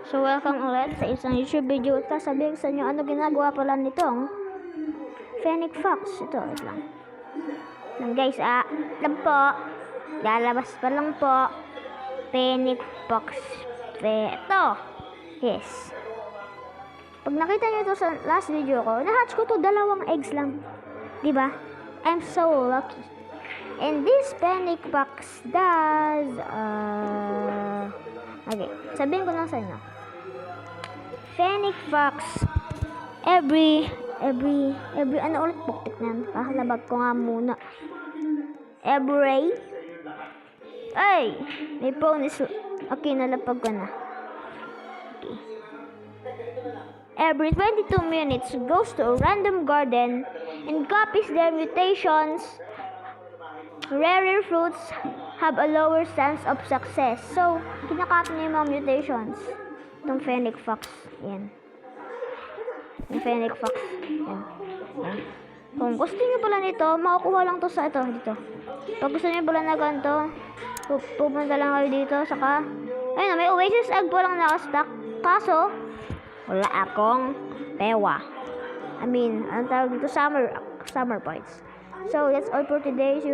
So welcome ulit sa isang YouTube video at sasabihin sa inyo ano ginagawa pala nitong Fennec Fox. Ito, wait lang guys, lang po, lalabas pa lang po Fennec Fox. Ito, yes. Pag nakita nyo ito sa last video ko, na-hatch ko to 2 eggs lang, diba? I'm so lucky. And this Fennec Fox does okay, sabihin ko lang sa inyo. Fennec Fox every ano ulit puktik na yan. Pahalabag ko nga muna. Every ay may bonus. Okay, nalapag ko na. Okay. Every 22 minutes goes to a random garden and copies their mutations. Rarer fruits have a lower chance of success. So, kinakopy niya yung mga mutations. Itong Fennec Fox. Yan. Yung Fennec Fox. Yan. Yan. Kung gusto niyo pala nito, makukuha lang to sa ito. Dito. Pag gusto niyo pala na ganito, pupunta lang kayo dito. Saka, ayun, may Oasis egg po lang nakastack. Kaso, wala akong pewa. I mean, anong tawag dito? Summer points. So, that's all for today.